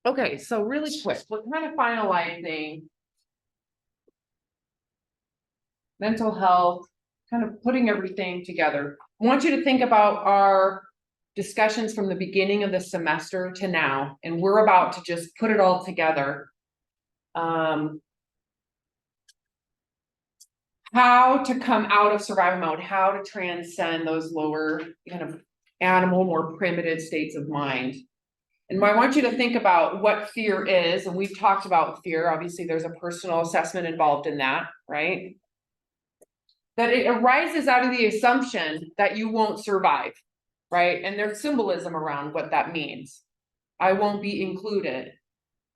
Okay, so really quick, we're kind of finalizing mental health, kind of putting everything together. I want you to think about our discussions from the beginning of the semester to now, and we're about to just put it all together. How to come out of survival mode, how to transcend those lower kind of animal, more primitive states of mind. And I want you to think about what fear is, and we've talked about fear. Obviously, there's a personal assessment involved in that, right? That it arises out of the assumption that you won't survive, right? And there's symbolism around what that means. I won't be included.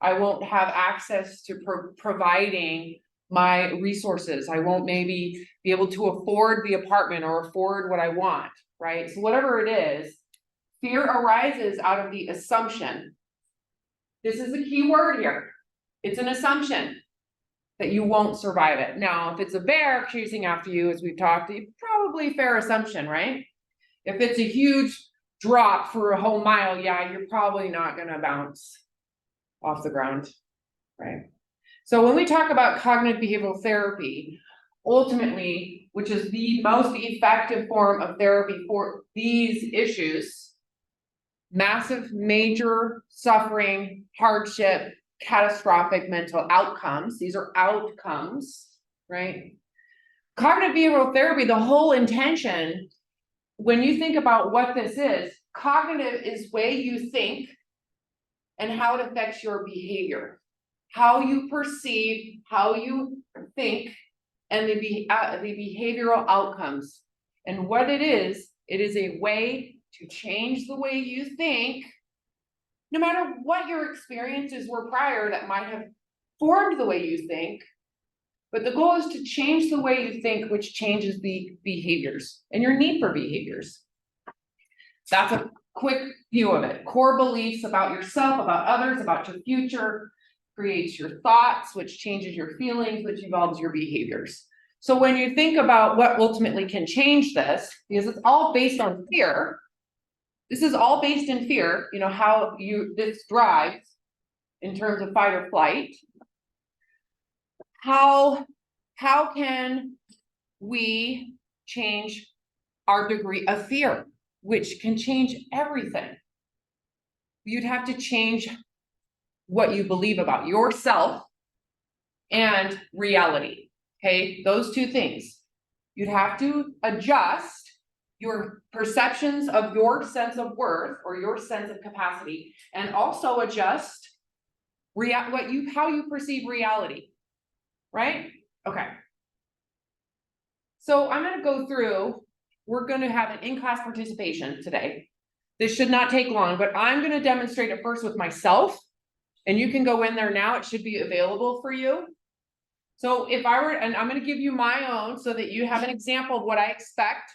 I won't have access to providing my resources. I won't maybe be able to afford the apartment or afford what I want, right? So whatever it is, fear arises out of the assumption. This is the key word here. It's an assumption that you won't survive it. Now, if it's a bear chasing after you, as we've talked, probably fair assumption, right? If it's a huge drop for a whole mile, yeah, you're probably not gonna bounce off the ground, right? So when we talk about cognitive behavioral therapy, ultimately, which is the most effective form of therapy for these issues, massive, major suffering, hardship, catastrophic mental outcomes, these are outcomes, right? Cognitive behavioral therapy, the whole intention, when you think about what this is, cognitive is way you think and how it affects your behavior. How you perceive, how you think, and the behavioral outcomes. And what it is a way to change the way you think, no matter what your experiences were prior that might have formed the way you think. But the goal is to change the way you think, which changes the behaviors and your need for behaviors. That's a quick view of it. Core beliefs about yourself, about others, about your future, creates your thoughts, which changes your feelings, which evolves your behaviors. So when you think about what ultimately can change this, because it's all based on fear, this is all based in fear, you know, how this drives in terms of fight or flight. How can we change our degree of fear, which can change everything? You'd have to change what you believe about yourself and reality, okay? Those two things. You'd have to adjust your perceptions of your sense of worth or your sense of capacity, and also adjust how you perceive reality, right? Okay. So I'm going to go through, we're going to have an in-class participation today. This should not take long, but I'm going to demonstrate it first with myself. And you can go in there now, it should be available for you. So if I were, and I'm going to give you my own so that you have an example of what I expect.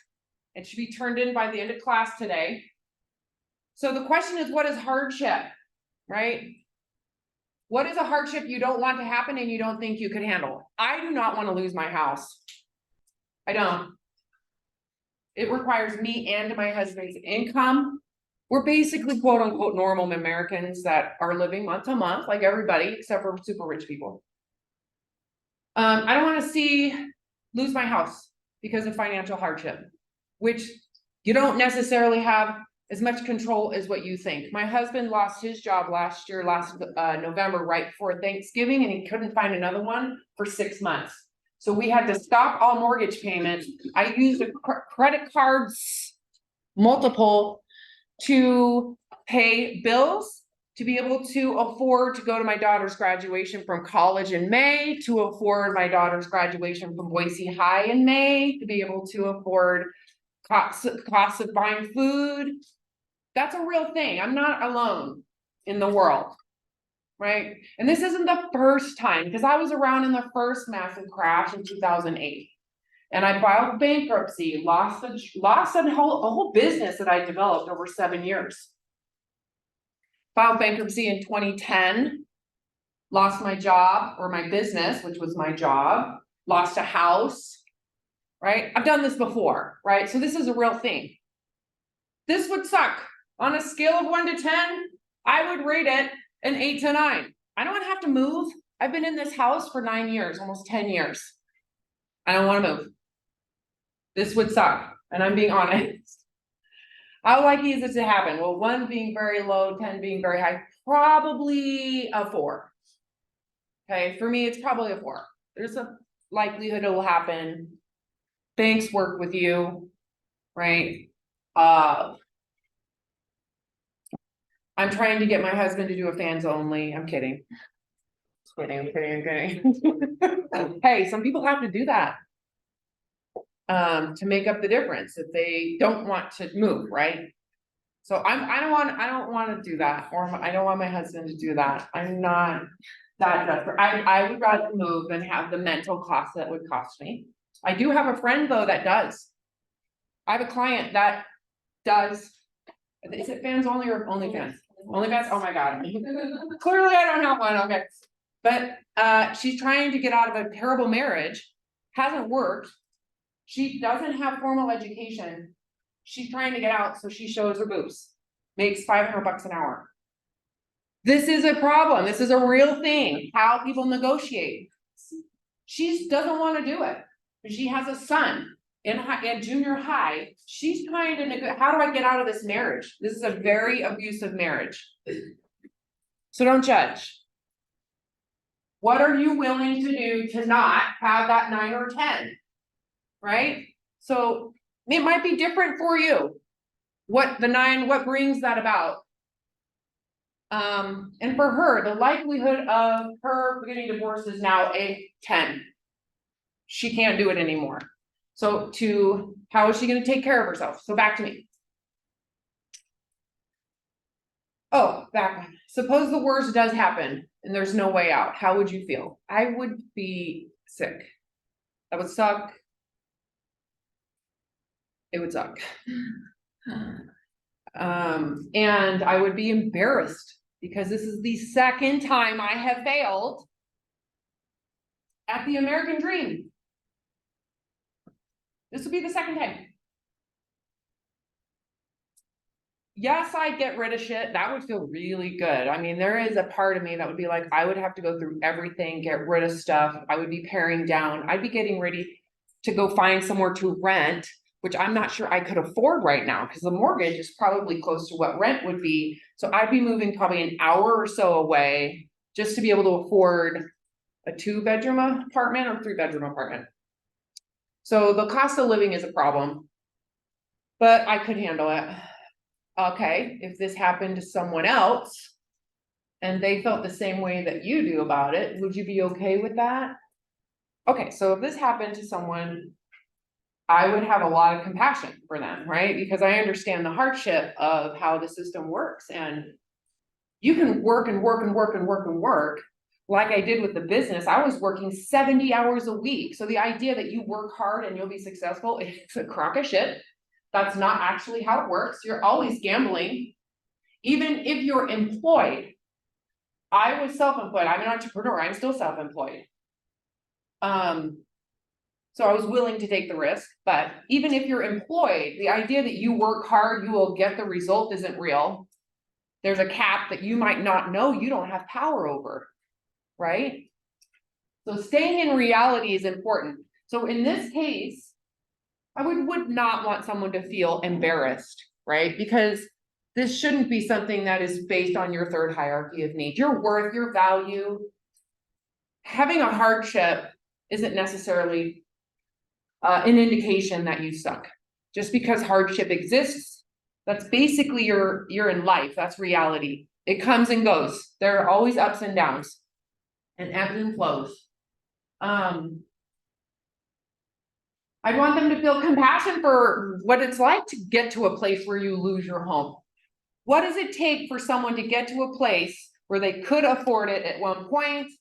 It should be turned in by the end of class today. So the question is, what is hardship, right? What is a hardship you don't want to happen and you don't think you could handle? I do not want to lose my house. I don't. It requires me and my husband's income. We're basically quote unquote normal Americans that are living month to month, like everybody, except for super rich people. I don't want to lose my house because of financial hardship, which you don't necessarily have as much control as what you think. My husband lost his job last November, right before Thanksgiving, and he couldn't find another one for 6 months. So we had to stop all mortgage payments. I used a credit cards, multiple, to pay bills, to be able to afford to go to my daughter's graduation from college in May, to afford my daughter's graduation from Boise High in May, to be able to afford costs of buying food. That's a real thing. I'm not alone in the world, right? And this isn't the first time, because I was around in the first massive crash in 2008. And I filed bankruptcy, lost a whole business that I developed over 7 years. Filed bankruptcy in 2010, lost my job or my business, which was my job, lost a house, right? I've done this before, right? So this is a real thing. This would suck. On a scale of 1 to 10, I would rate it an 8 to 9. I don't want to have to move. I've been in this house for 9 years, almost 10 years. I don't want to move. This would suck, and I'm being honest. How likely is it to happen? Well, 1 being very low, 10 being very high, probably a 4. Okay, for me, it's probably a 4. There's a likelihood it will happen. Banks work with you, right? I'm trying to get my husband to do a fans only. I'm kidding. I'm kidding. Hey, some people have to do that. To make up the difference if they don't want to move, right? So I don't want to do that, or I don't want my husband to do that. I'm not that desperate. I would rather move than have the mental cost that would cost me. I do have a friend though that does. I have a client that does. Is it fans only or only fans? Only fans? Oh my God. Clearly I don't have one. Okay. But she's trying to get out of a terrible marriage. Hasn't worked. She doesn't have formal education. She's trying to get out, so she shows her boobs. Makes $500 an hour. This is a problem. This is a real thing. How people negotiate. She doesn't want to do it. She has a son in junior high. She's trying to negotiate. How do I get out of this marriage? This is a very abusive marriage. So don't judge. What are you willing to do to not have that 9 or 10? Right? So it might be different for you. What brings that about? And for her, the likelihood of her getting divorced is now a 10. She can't do it anymore. So how is she going to take care of herself? So back to me. Oh, back. Suppose the worst does happen and there's no way out. How would you feel? I would be sick. That would suck. It would suck. And I would be embarrassed because this is the second time I have failed at the American dream. This would be the second time. Yes, I'd get rid of shit. That would feel really good. I mean, there is a part of me that would be like, I would have to go through everything, get rid of stuff. I would be paring down. I'd be getting ready to go find somewhere to rent, which I'm not sure I could afford right now because the mortgage is probably close to what rent would be. So I'd be moving probably an hour or so away just to be able to afford a 2-bedroom apartment or 3-bedroom apartment. So the cost of living is a problem, but I could handle it. Okay, if this happened to someone else and they felt the same way that you do about it, would you be okay with that? Okay, so if this happened to someone, I would have a lot of compassion for them, right? Because I understand the hardship of how the system works. And you can work and work and work and work and work. Like I did with the business, I was working 70 hours a week. So the idea that you work hard and you'll be successful, it's a crock of shit. That's not actually how it works. You're always gambling. Even if you're employed. I was self-employed. I'm an entrepreneur. I'm still self-employed. So I was willing to take the risk, but even if you're employed, the idea that you work hard, you will get the result isn't real. There's a cap that you might not know you don't have power over, right? So staying in reality is important. So in this case, I would not want someone to feel embarrassed, right? Because this shouldn't be something that is based on your 3rd hierarchy of need. Your worth, your value. Having a hardship isn't necessarily an indication that you suck. Just because hardship exists, that's basically you're in life. That's reality. It comes and goes. There are always ups and downs and ebbs and flows. I want them to feel compassion for what it's like to get to a place where you lose your home. What does it take for someone to get to a place where they could afford it at one point,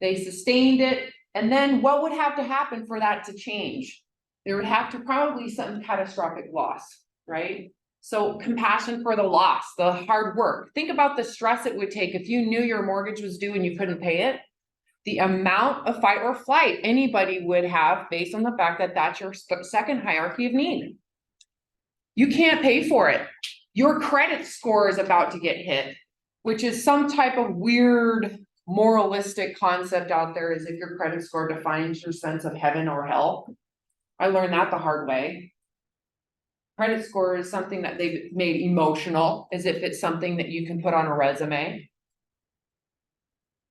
they sustained it, and then what would have to happen for that to change? There would have to probably some catastrophic loss, right? So compassion for the loss, the hard work. Think about the stress it would take if you knew your mortgage was due and you couldn't pay it. The amount of fight or flight anybody would have based on the fact that that's your 2nd hierarchy of need. You can't pay for it. Your credit score is about to get hit. which is some type of weird moralistic concept out there, is if your credit score defines your sense of heaven or hell. I learned that the hard way. Credit score is something that they've made emotional, as if it's something that you can put on a resume.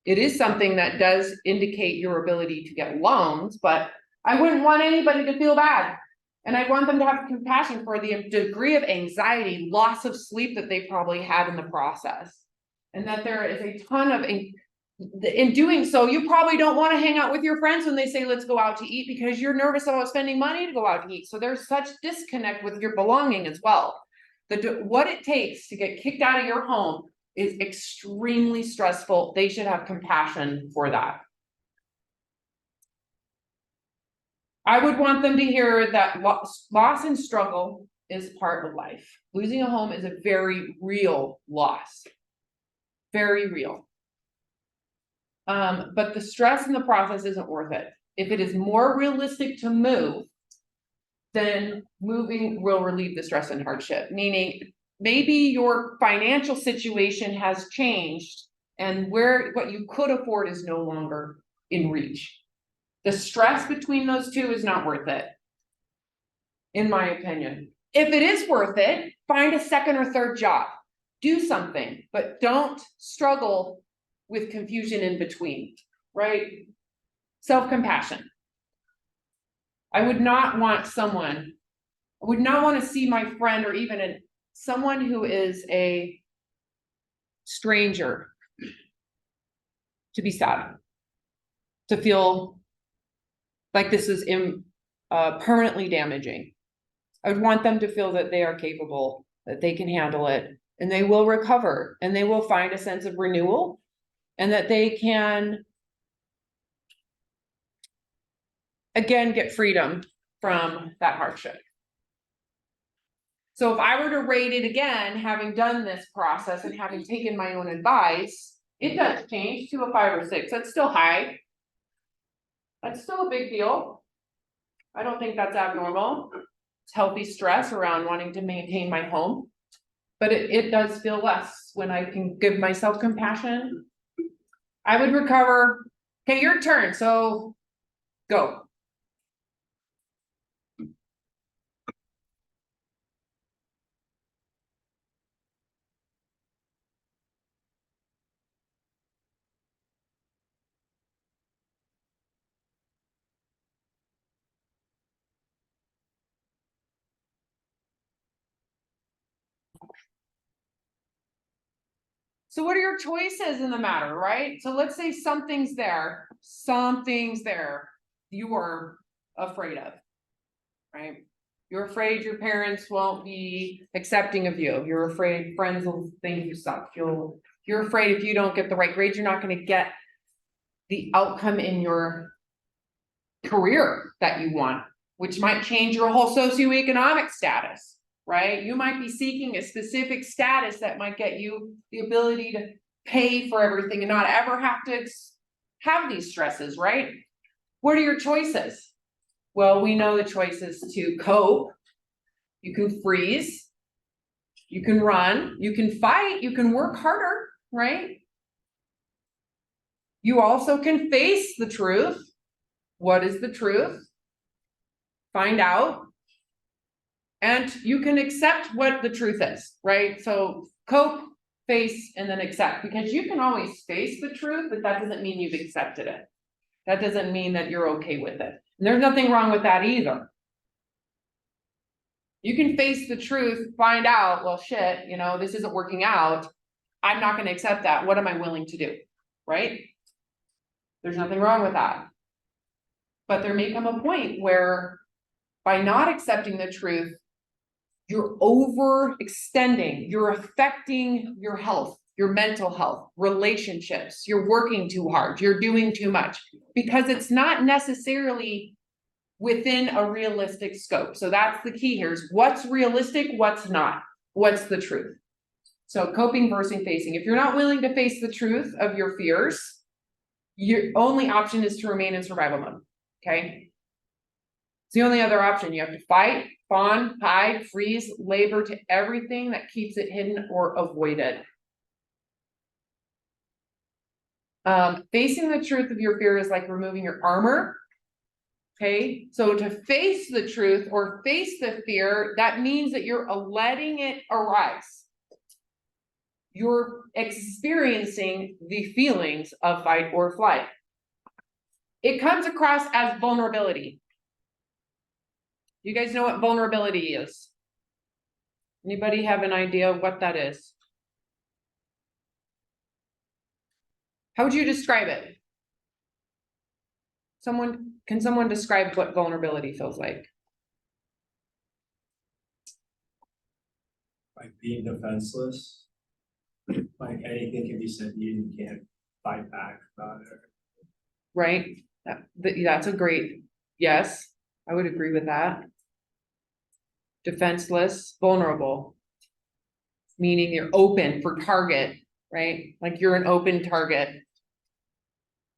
It is something that does indicate your ability to get loans, but I wouldn't want anybody to feel bad. And I want them to have compassion for the degree of anxiety, loss of sleep that they probably had in the process. And that there is a ton of, in doing so, you probably don't want to hang out with your friends when they say, let's go out to eat, because you're nervous about spending money to go out to eat. So there's such disconnect with your belonging as well. What it takes to get kicked out of your home is extremely stressful. They should have compassion for that. I would want them to hear that loss and struggle is part of life. Losing a home is a very real loss. Very real. But the stress in the process isn't worth it. If it is more realistic to move, then moving will relieve the stress and hardship. Meaning, maybe your financial situation has changed and what you could afford is no longer in reach. The stress between those two is not worth it, in my opinion. If it is worth it, find a second or third job. Do something, but don't struggle with confusion in between, right? Self-compassion. I would not want to see my friend or even someone who is a stranger to be sad, to feel like this is permanently damaging. I would want them to feel that they are capable, that they can handle it, and they will recover, and they will find a sense of renewal, and that they can, again, get freedom from that hardship. So if I were to rate it again, having done this process and having taken my own advice, it does change to a 5 or 6. That's still high. That's still a big deal. I don't think that's abnormal. It's healthy stress around wanting to maintain my home. But it does feel less when I can give myself compassion. I would recover. Okay, your turn. So go. So what are your choices in the matter, right? So let's say something's there you are afraid of, right? You're afraid your parents won't be accepting of you. You're afraid friends will think you suck. You're afraid if you don't get the right grades, you're not going to get the outcome in your career that you want, which might change your whole socioeconomic status. Right? You might be seeking a specific status that might get you the ability to pay for everything and not ever have to have these stresses, right? What are your choices? Well, we know the choices to cope. You can freeze. You can run. You can fight. You can work harder, right? You also can face the truth. What is the truth? Find out. And you can accept what the truth is, right? So cope, face, and then accept, because you can always face the truth, but that doesn't mean you've accepted it. That doesn't mean that you're okay with it. And there's nothing wrong with that either. You can face the truth, find out, well, shit, this isn't working out. I'm not going to accept that. What am I willing to do? Right? There's nothing wrong with that. But there may come a point where by not accepting the truth, you're overextending, you're affecting your health, your mental health, relationships, you're working too hard, you're doing too much, because it's not necessarily within a realistic scope. So that's the key here, is what's realistic, what's not, what's the truth. So coping versus facing. If you're not willing to face the truth of your fears, your only option is to remain in survival mode, okay? It's the only other option. You have to fight, fawn, hide, freeze, labor to everything that keeps it hidden or avoided. Facing the truth of your fear is like removing your armor. Okay, so to face the truth or face the fear, that means that you're letting it arise. You're experiencing the feelings of fight or flight. It comes across as vulnerability. You guys know what vulnerability is? Anybody have an idea of what that is? How would you describe it? Can someone describe what vulnerability feels like? Like being defenseless. Like anything can be said to you and you can't fight back about it. Right? That's a great, yes, I would agree with that. Defenseless, vulnerable. Meaning you're open for target, right? Like you're an open target.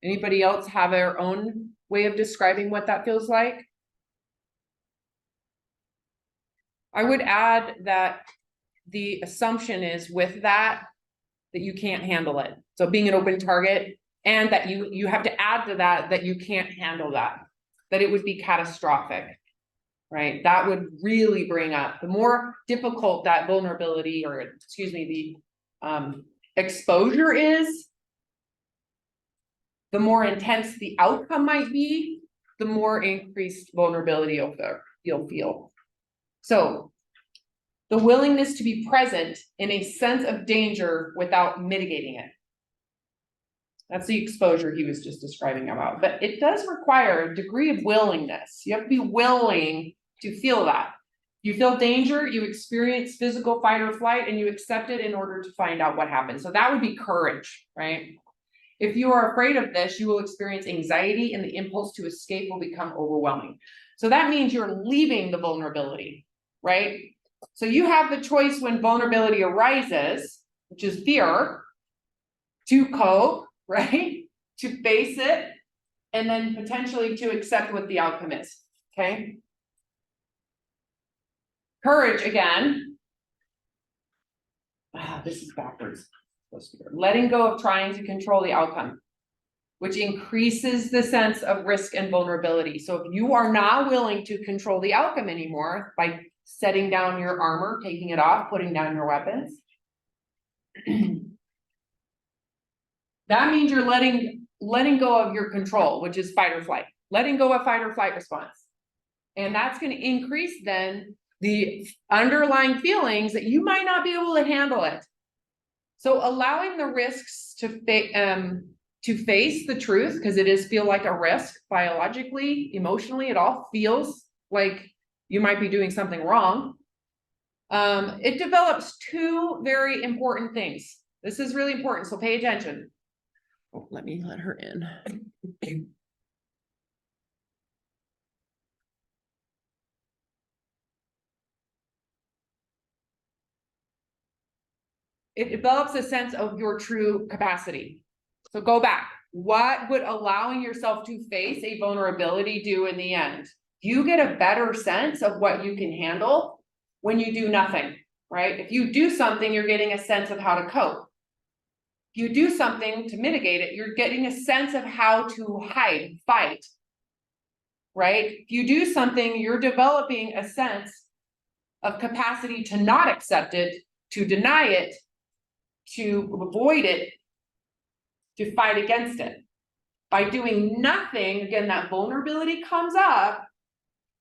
Anybody else have their own way of describing what that feels like? I would add that the assumption is with that you can't handle it. So being an open target, and that you have to add to that you can't handle that it would be catastrophic, right? That would really bring up the more difficult that vulnerability, or excuse me, the exposure is, the more intense the outcome might be, the more increased vulnerability you'll feel. So the willingness to be present in a sense of danger without mitigating it. That's the exposure he was just describing about. But it does require a degree of willingness. You have to be willing to feel that. You feel danger, you experience physical fight or flight, and you accept it in order to find out what happened. So that would be courage, right? If you are afraid of this, you will experience anxiety and the impulse to escape will become overwhelming. So that means you're leaving the vulnerability, right? So you have the choice when vulnerability arises, which is fear, to cope, right? To face it, and then potentially to accept what the outcome is, okay? Courage, again. This is backwards. Letting go of trying to control the outcome, which increases the sense of risk and vulnerability. So if you are not willing to control the outcome anymore by setting down your armor, taking it off, putting down your weapons, that means you're letting go of your control, which is fight or flight, letting go of fight or flight response. And that's going to increase then the underlying feelings that you might not be able to handle it. So allowing the risks to face the truth, because it is feel like a risk biologically, emotionally, it all feels like you might be doing something wrong. It develops two very important things. This is really important, so pay attention. Oh, let me let her in. It develops a sense of your true capacity. So go back. What would allowing yourself to face a vulnerability do in the end? You get a better sense of what you can handle when you do nothing, right? If you do something, you're getting a sense of how to cope. If you do something to mitigate it, you're getting a sense of how to hide, fight, right? If you do something, you're developing a sense of capacity to not accept it, to deny it, to avoid it, to fight against it. By doing nothing, again, that vulnerability comes up,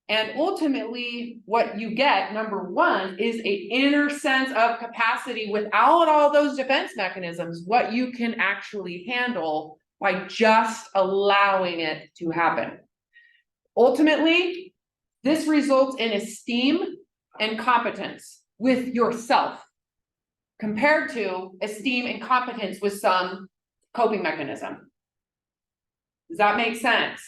and ultimately what you get, number one, is an inner sense of capacity without all those defense mechanisms, what you can actually handle by just allowing it to happen. Ultimately, this results in esteem and competence with yourself, compared to esteem and competence with some coping mechanism. Does that make sense?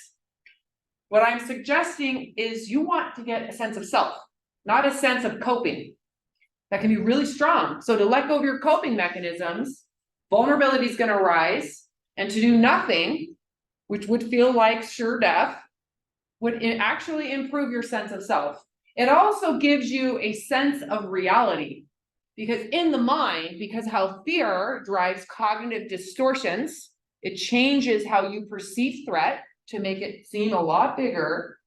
What I'm suggesting is you want to get a sense of self, not a sense of coping. That can be really strong. So to let go of your coping mechanisms, vulnerability is going to rise, and to do nothing, which would feel like sure death, would actually improve your sense of self. It also gives you a sense of reality, because in the mind, because how fear drives cognitive distortions, It changes how you perceive threat to make it seem a lot bigger.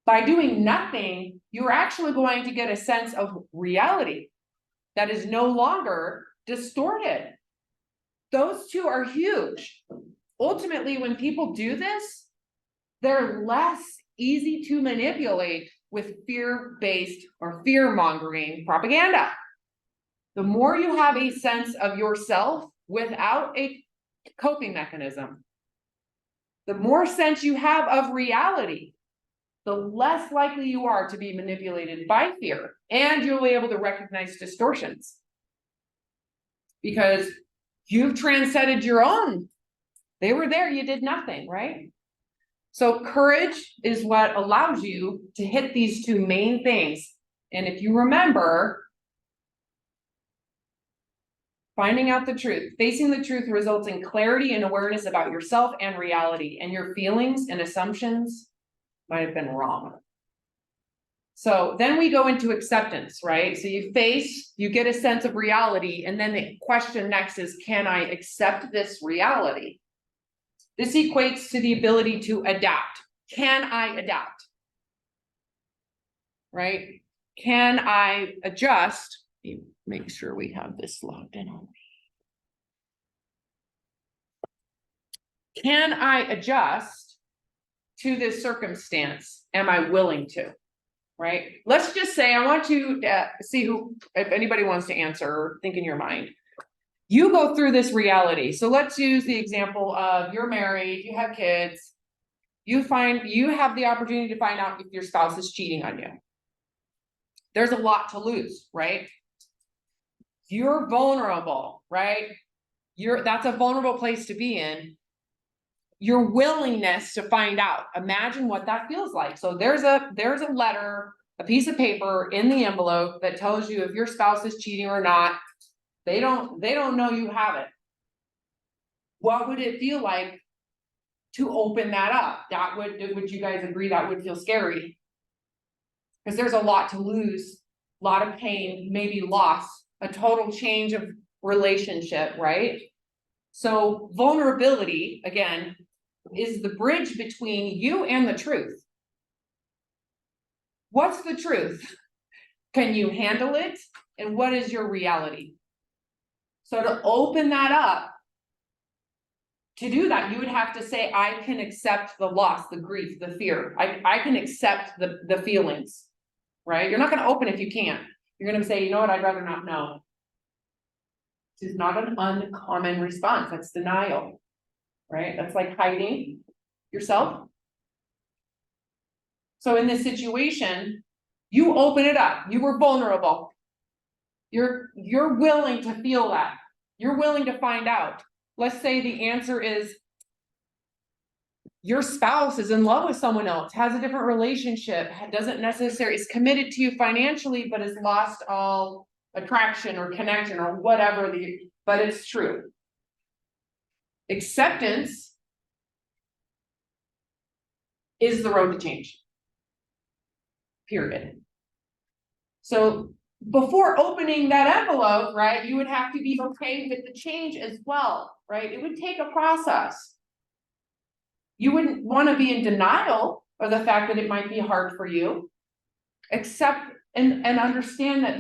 By doing nothing, you're actually going to get a sense of reality that is no longer distorted. Those two are huge. Ultimately, when people do this, they're less easy to manipulate with fear-based or fear-mongering propaganda. The more you have a sense of yourself without a coping mechanism, the more sense you have of reality, the less likely you are to be manipulated by fear, and you'll be able to recognize distortions because you've transcended your own. They were there, you did nothing, right? So courage is what allows you to hit these two main things. And if you remember, finding out the truth, facing the truth results in clarity and awareness about yourself and reality, and your feelings and assumptions might have been wrong. So then we go into acceptance, right? So you get a sense of reality, and then the question next is, can I accept this reality? This equates to the ability to adapt. Can I adapt? Right? Can I adjust? Make sure we have this logged in on me. Can I adjust to this circumstance? Am I willing to? Right? Let's just say, I want you to see if anybody wants to answer or think in your mind. You go through this reality. So let's use the example of you're married, you have kids, you have the opportunity to find out if your spouse is cheating on you. There's a lot to lose, right? You're vulnerable, right? That's a vulnerable place to be in. Your willingness to find out, imagine what that feels like. So there's a letter, a piece of paper in the envelope that tells you if your spouse is cheating or not. They don't know you have it. What would it feel like to open that up? Would you guys agree that would feel scary? Because there's a lot to lose, a lot of pain, maybe loss, a total change of relationship, right? So vulnerability, again, is the bridge between you and the truth. What's the truth? Can you handle it? And what is your reality? So to open that up, to do that, you would have to say, I can accept the loss, the grief, the fear. I can accept the feelings, right? You're not going to open if you can't. You're going to say, you know what, I'd rather not know. This is not an uncommon response. That's denial, right? That's like hiding yourself. So in this situation, you open it up. You were vulnerable. You're willing to feel that. You're willing to find out. Let's say the answer is your spouse is in love with someone else, has a different relationship, doesn't necessarily is committed to you financially, but has lost all attraction or connection or whatever, but it's true. Acceptance is the road to change. Period. So before opening that envelope, right, you would have to be okay with the change as well, right? It would take a process. You wouldn't want to be in denial of the fact that it might be hard for you. Accept and understand that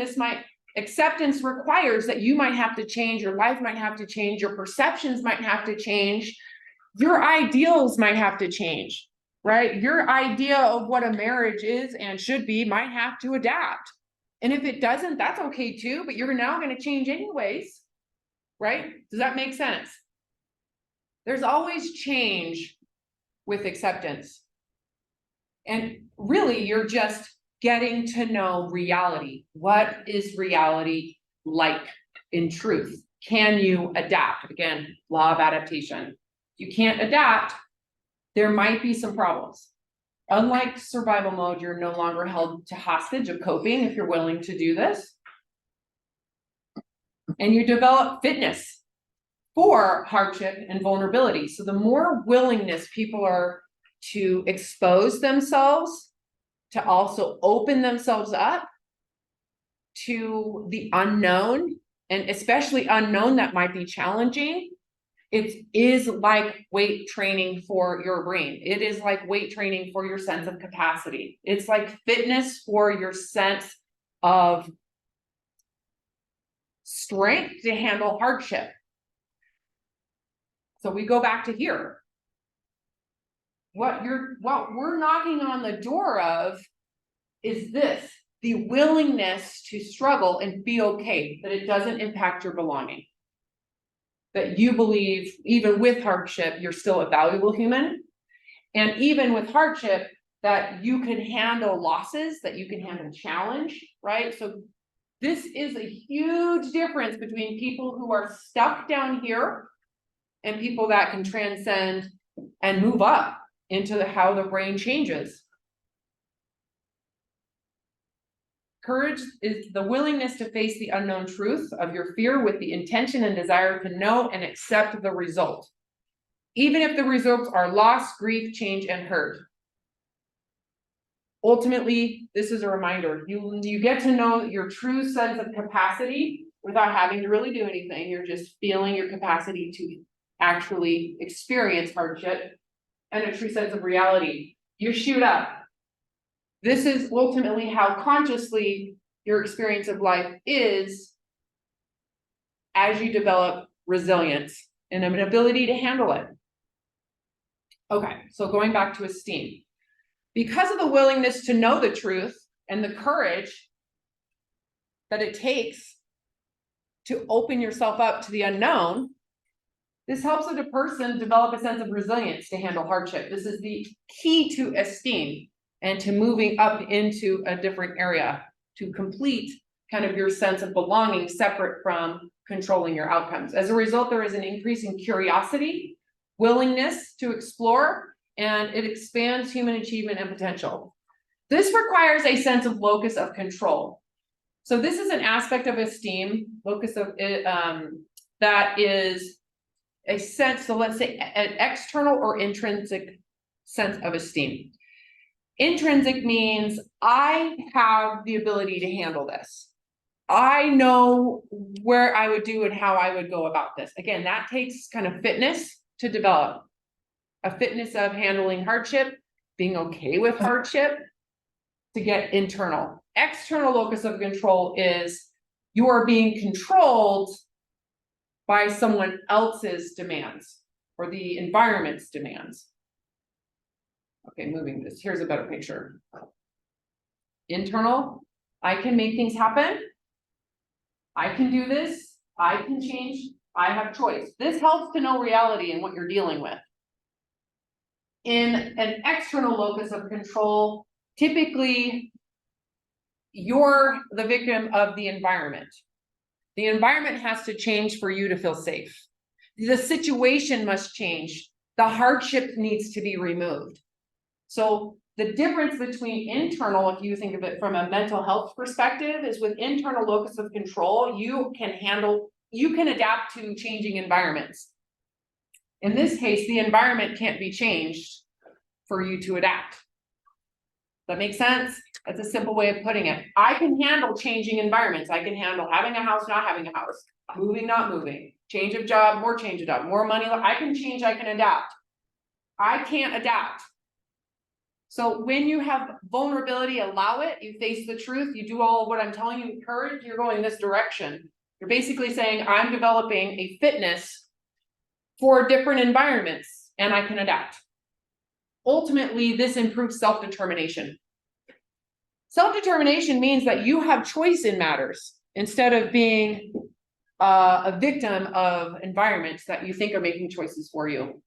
acceptance requires that you might have to change, your life might have to change, your perceptions might have to change, your ideals might have to change, right? Your idea of what a marriage is and should be might have to adapt. And if it doesn't, that's okay too, but you're now going to change anyways, right? Does that make sense? There's always change with acceptance. And really, you're just getting to know reality. What is reality like in truth? Can you adapt? Again, law of adaptation. If you can't adapt, there might be some problems. Unlike survival mode, you're no longer held to hostage of coping if you're willing to do this. And you develop fitness for hardship and vulnerability. So the more willingness people are to expose themselves, to also open themselves up to the unknown, and especially unknown that might be challenging, It is like weight training for your brain. It is like weight training for your sense of capacity. It's like fitness for your sense of strength to handle hardship. So we go back to here. What we're knocking on the door of is this, the willingness to struggle and be okay, that it doesn't impact your belonging. That you believe even with hardship, you're still a valuable human. And even with hardship, that you can handle losses, that you can handle challenge, right? So this is a huge difference between people who are stuck down here and people that can transcend and move up into how the brain changes. Courage is the willingness to face the unknown truth of your fear with the intention and desire to know and accept the result, even if the results are loss, grief, change, and hurt. Ultimately, this is a reminder. You get to know your true sense of capacity without having to really do anything. You're just feeling your capacity to actually experience hardship and a true sense of reality. You shoot up. This is ultimately how consciously your experience of life is as you develop resilience and an ability to handle it. Okay, so going back to esteem. Because of the willingness to know the truth and the courage that it takes to open yourself up to the unknown, this helps a person develop a sense of resilience to handle hardship. This is the key to esteem and to moving up into a different area to complete kind of your sense of belonging separate from controlling your outcomes. As a result, there is an increase in curiosity, willingness to explore, and it expands human achievement and potential. This requires a sense of locus of control. So this is an aspect of esteem, locus of it, that is a sense, so let's say an external or intrinsic sense of esteem. Intrinsic means I have the ability to handle this. I know where I would do and how I would go about this. Again, that takes kind of fitness to develop. A fitness of handling hardship, being okay with hardship, to get internal. External locus of control is you are being controlled by someone else's demands or the environment's demands. Okay, moving this. Here's a better picture. Internal, I can make things happen. I can do this. I can change. I have choice. This helps to know reality and what you're dealing with. In an external locus of control, typically you're the victim of the environment. The environment has to change for you to feel safe. The situation must change. The hardship needs to be removed. So the difference between internal, if you think of it from a mental health perspective, is with internal locus of control, you can adapt to changing environments. In this case, the environment can't be changed for you to adapt. That makes sense? That's a simple way of putting it. I can handle changing environments. I can handle having a house, not having a house, moving, not moving, change of job, more change of job, more money. I can change, I can adapt. I can't adapt. So when you have vulnerability, allow it, you face the truth, you do all of what I'm telling you, courage, you're going this direction. You're basically saying, I'm developing a fitness for different environments and I can adapt. Ultimately, this improves self-determination. Self-determination means that you have choice in matters instead of being a victim of environments that you think are making choices for you.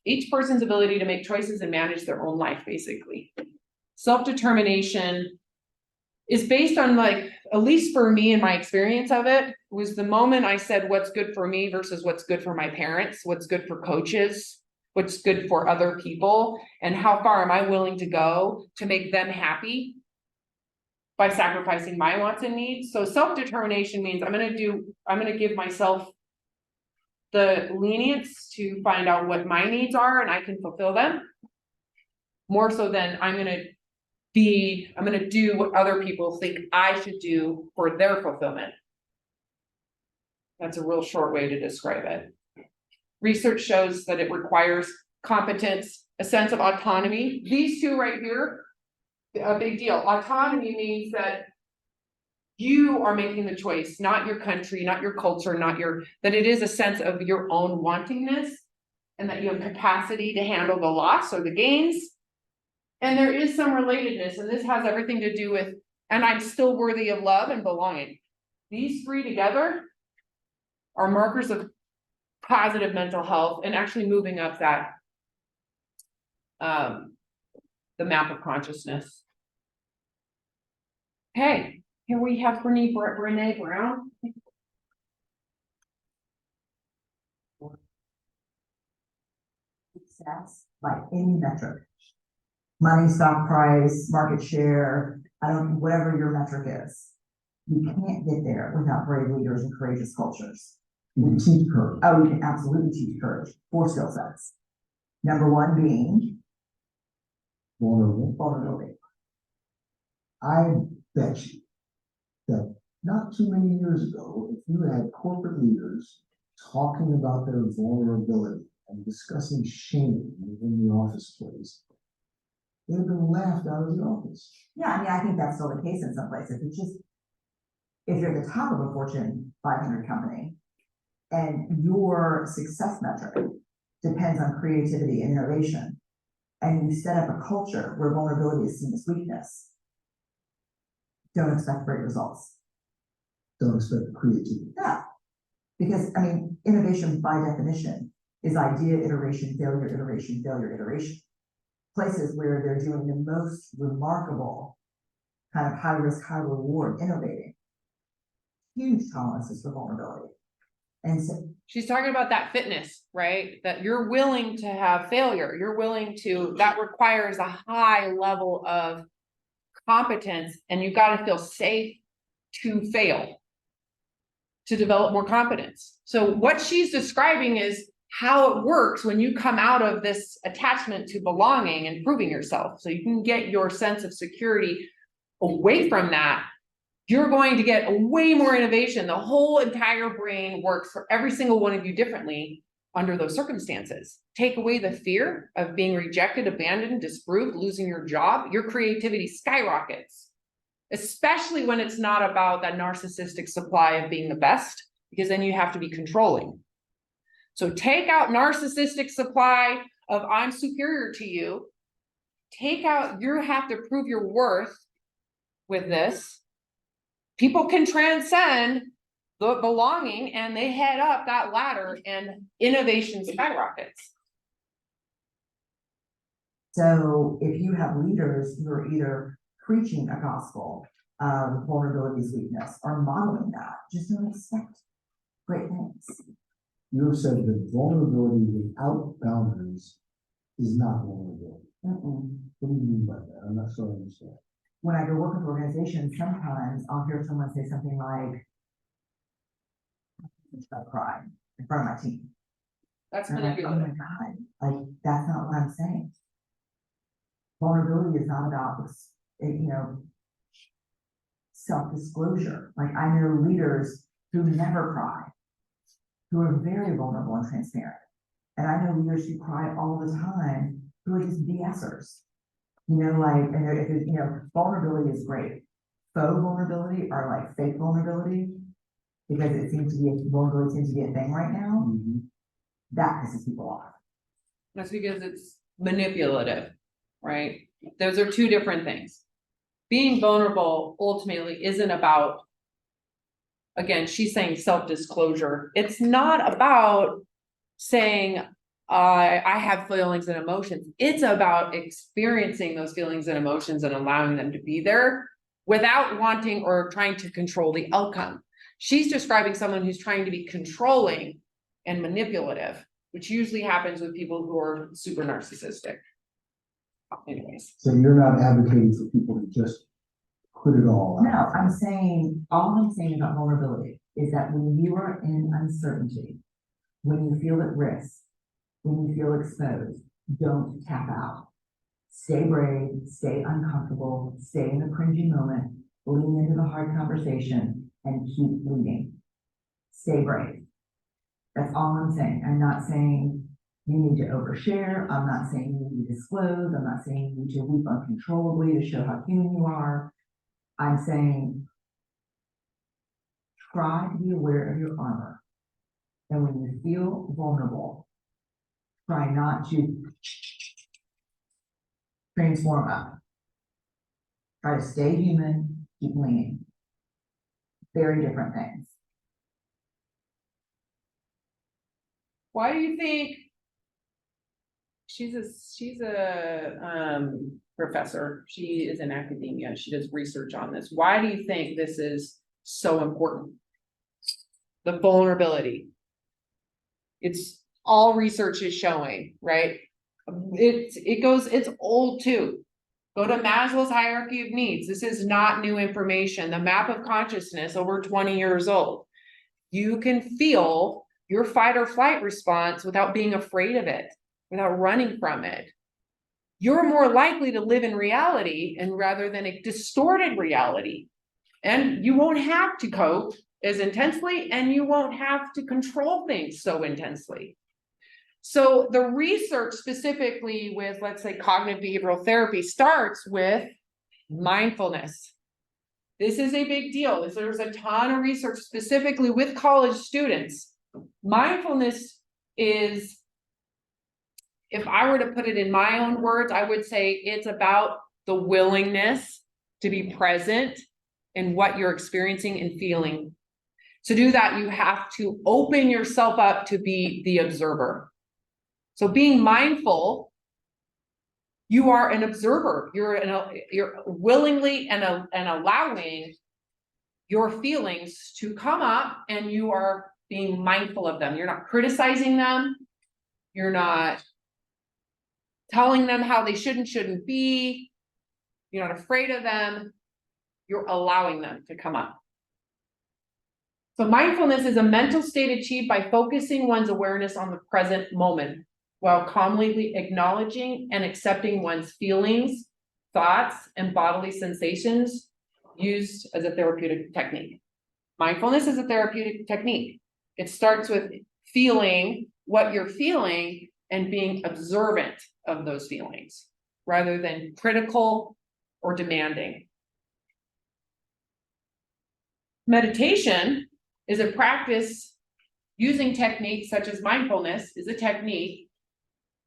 Each person's ability to make choices and manage their own life, basically. Self-determination is based on, like, at least for me and my experience of it, was the moment I said what's good for me versus what's good for my parents, what's good for coaches, what's good for other people, and how far am I willing to go to make them happy by sacrificing my wants and needs. So self-determination means I'm going to give myself the lenience to find out what my needs are and I can fulfill them. More so than I'm going to do what other people think I should do for their fulfillment. That's a real short way to describe it. Research shows that it requires competence, a sense of autonomy. These two right here, a big deal. Autonomy means that you are making the choice, not your country, not your culture, that it is a sense of your own wantingness and that you have capacity to handle the loss or the gains. And there is some relatedness, and this has everything to do with, and I'm still worthy of love and belonging. These three together are markers of positive mental health and actually moving up that the map of consciousness. Okay, here we have Brene Brown. Success by any metric. Money, stock price, market share, whatever your metric is. You can't get there without brave leaders and courageous cultures. We teach courage. Oh, we can absolutely teach courage. 4 skill sets. Number 1 being vulnerability. I bet you that not too many years ago, if you had corporate leaders talking about their vulnerability and discussing shame within the office place, they'd have been laughed out of the office. Yeah, I mean, I think that's still the case in some places. It's just, if you're at the top of a Fortune 500 company and your success metric depends on creativity and innovation, and you set up a culture where vulnerability is seen as weakness, don't expect great results. Don't expect creativity. Yeah, because I mean, innovation by definition is idea, iteration, failure, iteration, failure, iteration. Places where they're doing the most remarkable kind of high risk, high reward innovating. Huge tolerances for vulnerability. And so She's talking about that fitness, right? That you're willing to have failure. You're willing to, that requires a high level of competence, and you've got to feel safe to fail, to develop more competence. So what she's describing is how it works when you come out of this attachment to belonging and proving yourself. So you can get your sense of security away from that. You're going to get way more innovation. The whole entire brain works for every single one of you differently under those circumstances. Take away the fear of being rejected, abandoned, disproved, losing your job, your creativity skyrockets, especially when it's not about that narcissistic supply of being the best, because then you have to be controlling. So take out narcissistic supply of I'm superior to you. Take out, you have to prove your worth with this. People can transcend the belonging and they head up that ladder and innovation skyrockets. So if you have leaders who are either preaching a gospel of vulnerability is weakness or modeling that, just don't expect great things. You have said that vulnerability without boundaries is not vulnerability. Mm-mm. What do you mean by that? I'm not sure I understand. When I go work with organizations, sometimes I'll hear someone say something like, "I cry in front of my team." That's And I'm like, oh manipulative. my God, like that's not what I'm saying. Vulnerability is not about, self-disclosure. Like I know leaders who never cry, who are very vulnerable and transparent. And I know leaders who cry all the time, who are just BSers. Vulnerability is great. Faux vulnerability or like fake vulnerability, because vulnerability seems to be a thing right now. Mm-hmm. That pisses people off. That's because it's manipulative, right? Those are two different things. Being vulnerable ultimately isn't about, again, she's saying self-disclosure. It's not about saying, I have feelings and emotions. It's about experiencing those feelings and emotions and allowing them to be there without wanting or trying to control the outcome. She's describing someone who's trying to be controlling and manipulative, which usually happens with people who are super narcissistic. Anyways. So you're not advocating for people to just put it all out. No, all I'm saying about vulnerability is that when you are in uncertainty, when you feel at risk, when you feel exposed, don't tap out. Stay brave, stay uncomfortable, stay in the cringy moment, lean into the hard conversation, and keep leading. Stay brave. That's all I'm saying. I'm not saying you need to overshare. I'm not saying you need to disclose. I'm not saying you need to weep uncontrollably to show how human you are. I'm saying try to be aware of your armor. And when you feel vulnerable, try not to transform up. Try to stay human, keep leaning. Very different things. Why do you think? She's a professor. She is in academia. She does research on this. Why do you think this is so important? The vulnerability. It's all research is showing, right? It's old too. Go to Maslow's hierarchy of needs. This is not new information. The map of consciousness, over 20 years old. You can feel your fight or flight response without being afraid of it, without running from it. You're more likely to live in reality and rather than a distorted reality. And you won't have to cope as intensely, and you won't have to control things so intensely. So the research specifically with, let's say, cognitive behavioral therapy starts with mindfulness. This is a big deal. There's a ton of research specifically with college students. Mindfulness is, if I were to put it in my own words, I would say it's about the willingness to be present in what you're experiencing and feeling. To do that, you have to open yourself up to be the observer. So being mindful, you are an observer. You're willingly and allowing your feelings to come up, and you are being mindful of them. You're not criticizing them. You're not telling them how they shouldn't be. You're not afraid of them. You're allowing them to come up. So mindfulness is a mental state achieved by focusing one's awareness on the present moment, while calmly acknowledging and accepting one's feelings, thoughts, and bodily sensations, used as a therapeutic technique. Mindfulness is a therapeutic technique. It starts with feeling what you're feeling and being observant of those feelings, rather than critical or demanding. Meditation is a practice using techniques such as mindfulness is a technique,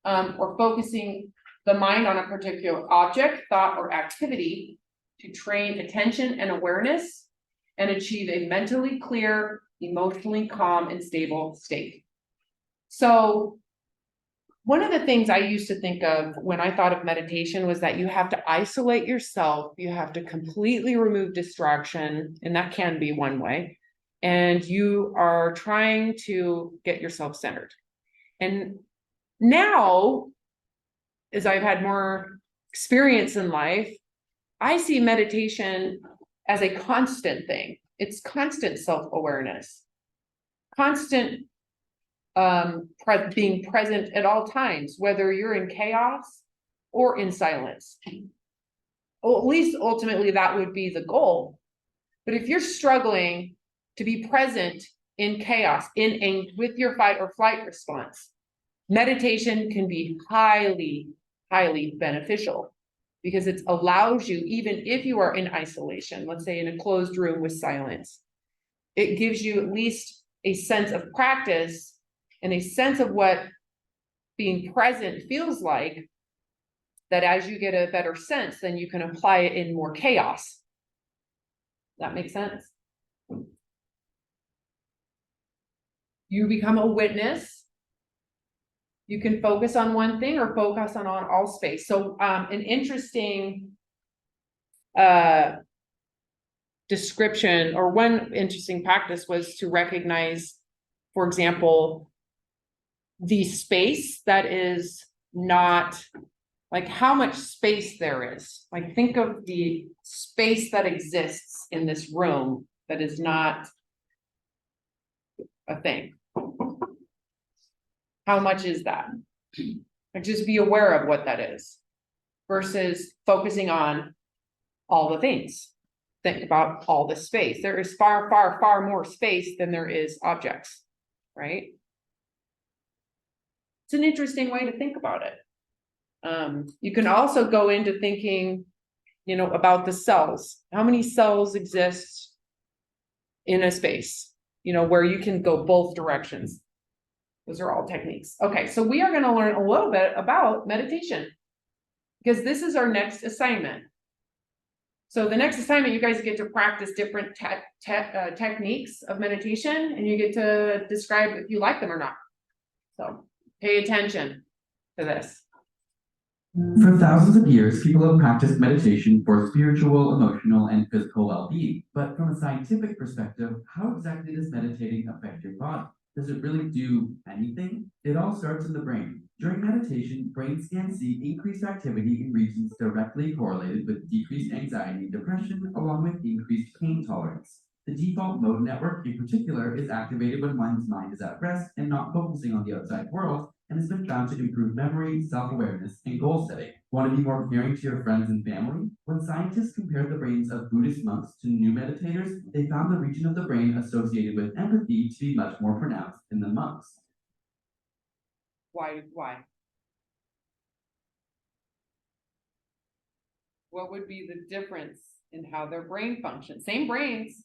or focusing the mind on a particular object, thought, or activity to train attention and awareness and achieve a mentally clear, emotionally calm, and stable state. So one of the things I used to think of when I thought of meditation was that you have to isolate yourself, you have to completely remove distraction, and that can be one way, and you are trying to get yourself centered. And now, as I've had more experience in life, I see meditation as a constant thing. It's constant self-awareness, constant being present at all times, whether you're in chaos or in silence. Well, at least ultimately that would be the goal. But if you're struggling to be present in chaos, with your fight or flight response, meditation can be highly, highly beneficial, because it allows you, even if you are in isolation, let's say in a closed room with silence, it gives you at least a sense of practice and a sense of what being present feels like, that as you get a better sense, then you can apply it in more chaos. That makes sense? You become a witness. You can focus on one thing or focus on all space. So an interesting description, or one interesting practice, was to recognize, for example, the space that is not, like how much space there is. Like think of the space that exists in this room that is not a thing. How much is that? And just be aware of what that is, versus focusing on all the things. Think about all the space. There is far, far, far more space than there is objects, right? It's an interesting way to think about it. You can also go into thinking, about the cells. How many cells exist in a space, where you can go both directions? Those are all techniques. Okay, so we are going to learn a little bit about meditation because this is our next assignment. So the next assignment, you guys get to practice different techniques of meditation, and you get to describe if you like them or not. So pay attention to this. For thousands of years, people have practiced meditation for spiritual, emotional, and physical well-being. But from a scientific perspective, how exactly does meditating affect your body? Does it really do anything? It all starts in the brain. During meditation, brain scans see increased activity in regions directly correlated with decreased anxiety and depression, along with increased pain tolerance. The default mode network in particular is activated when one's mind is at rest and not focusing on the outside world, and has been found to improve memory, self-awareness, and goal setting. Want to be more caring to your friends and family? When scientists compared the brains of Buddhist monks to new meditators, they found the region of the brain associated with empathy to be much more pronounced in the monks. Why? What would be the difference in how their brain functions? Same brains.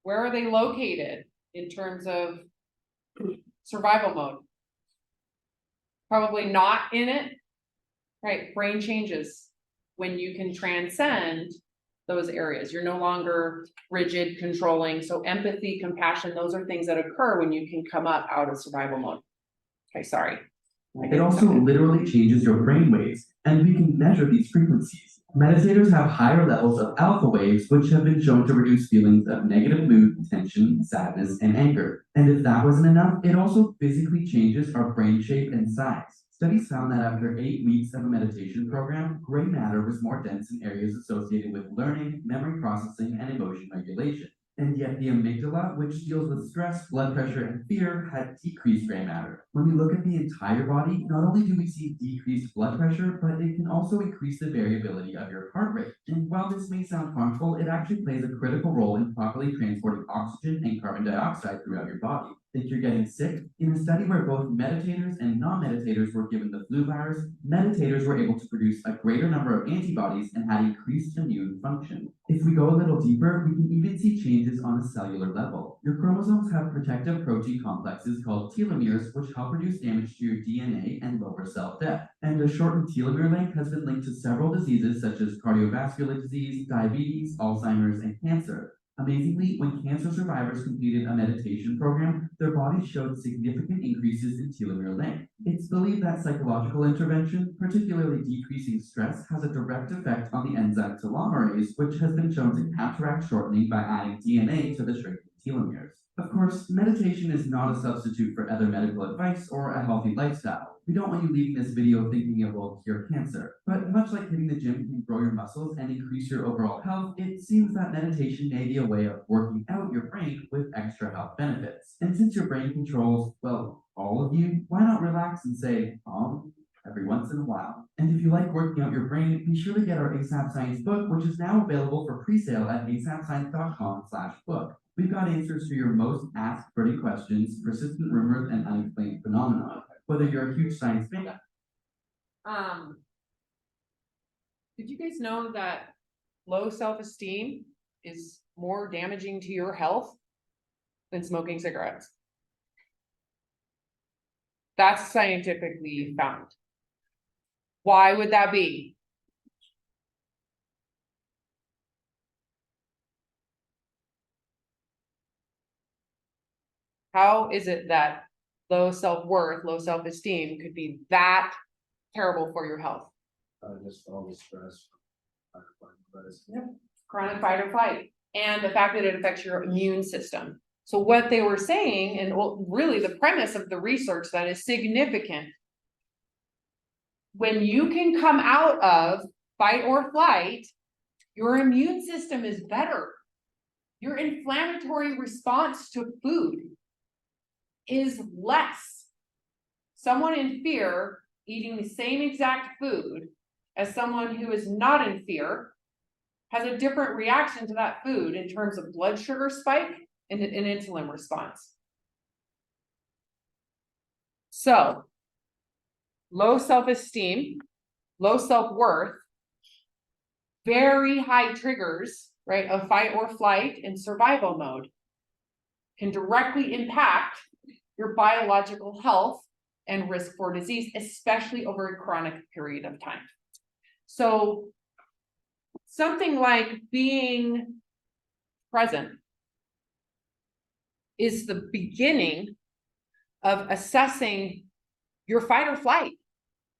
Where are they located in terms of survival mode? Probably not in it, right? Brain changes when you can transcend those areas. You're no longer rigid, controlling. So empathy, compassion, those are things that occur when you can come up out of survival mode. Okay, sorry. It also literally changes your brain waves, and we can measure these frequencies. Meditators have higher levels of alpha waves, which have been shown to reduce feelings of negative mood, tension, sadness, and anger. And if that wasn't enough, it also physically changes our brain shape and size. Studies found that after 8 weeks of a meditation program, gray matter was more dense in areas associated with learning, memory processing, and emotion regulation. And yet the amygdala, which deals with stress, blood pressure, and fear, had decreased gray matter. When we look at the entire body, not only do we see decreased blood pressure, but it can also increase the variability of your heart rate. And while this may sound harmful, it actually plays a critical role in properly transporting oxygen and carbon dioxide throughout your body. Think you're getting sick? In a study where both meditators and non-meditators were given the flu virus, meditators were able to produce a greater number of antibodies and had increased immune function. If we go a little deeper, we can even see changes on a cellular level. Your chromosomes have protective protein complexes called telomeres, which help reduce damage to your DNA and lower cell death. And a shortened telomere length has been linked to several diseases such as cardiovascular disease, diabetes, Alzheimer's, and cancer. Amazingly, when cancer survivors completed a meditation program, their bodies showed significant increases in telomere length. It's believed that psychological intervention, particularly decreasing stress, has a direct effect on the enzyme telomerase, which has been shown to counteract shortening by adding DNA to the shrinking telomeres. Of course, meditation is not a substitute for other medical advice or a healthy lifestyle. We don't want you leaving this video thinking it will cure cancer. But much like hitting the gym can grow your muscles and increase your overall health, it seems that meditation may be a way of working out your brain with extra health benefits. And since your brain controls, well, all of you, why not relax and say, every once in a while. And if you like working out your brain, be sure to get our ASAP Science book, which is now available for pre-sale at asapscience.com/book. We've got answers to your most asked burning questions, persistent rumors, and unexplained phenomena. Whether you're a huge science fan. Did you guys know that low self-esteem is more damaging to your health than smoking cigarettes? That's scientifically found. Why would that be? How is it that low self-worth, low self-esteem could be that terrible for your health? Just all the stress. Chronic fight or flight, and the fact that it affects your immune system. So what they were saying, and really the premise of the research that is significant, when you can come out of fight or flight, your immune system is better. Your inflammatory response to food is less. Someone in fear eating the same exact food as someone who is not in fear has a different reaction to that food in terms of blood sugar spike and an insulin response. So. Low self-esteem, low self-worth. Very high triggers, right, of fight or flight and survival mode. Can directly impact your biological health and risk for disease, especially over a chronic period of time. So. Something like being present is the beginning of assessing your fight or flight.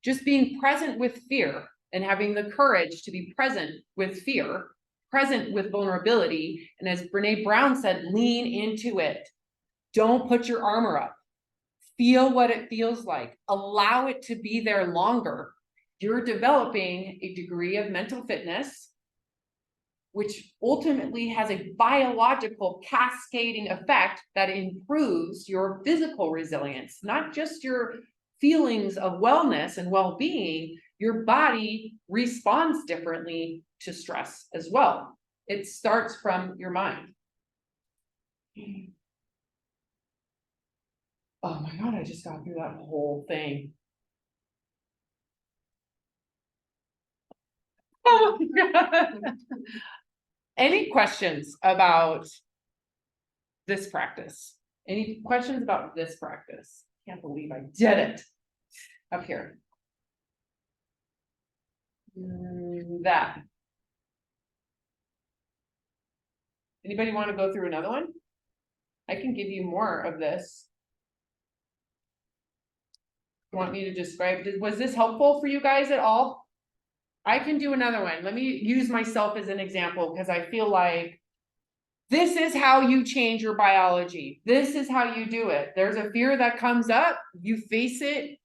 Just being present with fear and having the courage to be present with fear, present with vulnerability. And as Brene Brown said, lean into it. Don't put your armor up. Feel what it feels like. Allow it to be there longer. You're developing a degree of mental fitness, which ultimately has a biological cascading effect that improves your physical resilience, not just your feelings of wellness and well-being. Your body responds differently to stress as well. It starts from your mind. Oh my God, I just got through that whole thing. Oh my God. Any questions about this practice? Any questions about this practice? Can't believe I did it. Up here. That. Anybody want to go through another one? I can give you more of this. You want me to describe, was this helpful for you guys at all? I can do another one. Let me use myself as an example because I feel like this is how you change your biology. This is how you do it. There's a fear that comes up, you face it,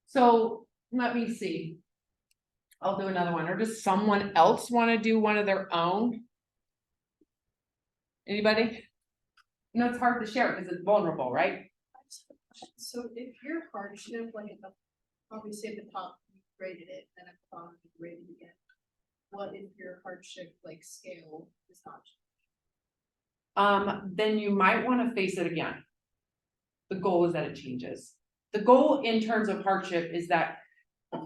so let me see. I'll do another one. Or does someone else want to do one of their own? Anybody? You know, it's hard to share because it's vulnerable, right? So if your hardship, like at the, obviously at the top, you graded it, then at the bottom, you graded it again. What if your hardship like scale is not? Then you might want to face it again. The goal is that it changes. The goal in terms of hardship is that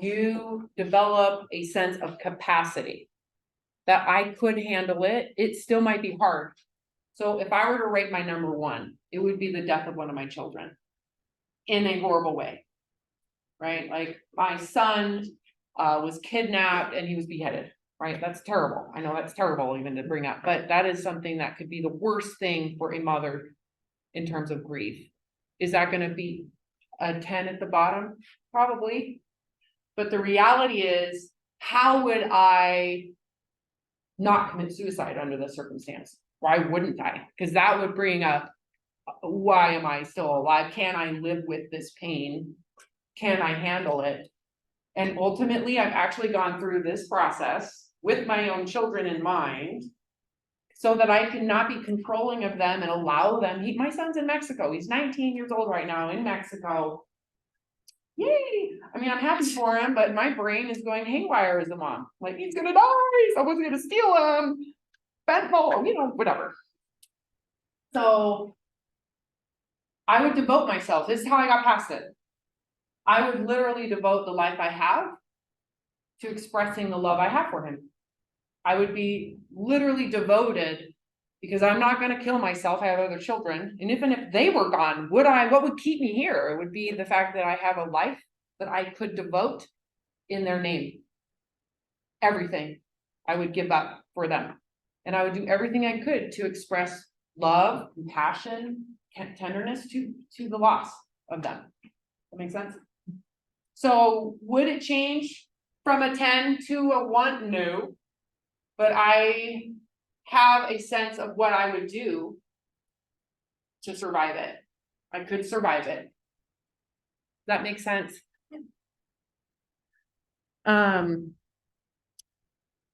you develop a sense of capacity. That I could handle it. It still might be hard. So if I were to rate my number one, it would be the death of one of my children. In a horrible way. Right? Like my son was kidnapped and he was beheaded. Right? That's terrible. I know that's terrible even to bring up, but that is something that could be the worst thing for a mother in terms of grief. Is that going to be a 10 at the bottom? Probably. But the reality is, how would I not commit suicide under this circumstance? Why wouldn't I? Because that would bring up, why am I still alive? Can I live with this pain? Can I handle it? And ultimately, I've actually gone through this process with my own children in mind, so that I can not be controlling of them and allow them. My son's in Mexico. He's 19 years old right now in Mexico. Yay! I mean, I'm happy for him, but my brain is going haywire as a mom. Like, he's gonna die, someone's gonna steal him, fentanyl, you know, whatever. So I would devote myself. This is how I got past it. I would literally devote the life I have to expressing the love I have for him. I would be literally devoted, because I'm not going to kill myself. I have other children. And even if they were gone, what would keep me here? It would be the fact that I have a life that I could devote in their name. Everything I would give up for them. And I would do everything I could to express love, compassion, tenderness to the loss of them. That makes sense? So would it change from a 10 to a 1? No. But I have a sense of what I would do to survive it. I could survive it. Does that make sense?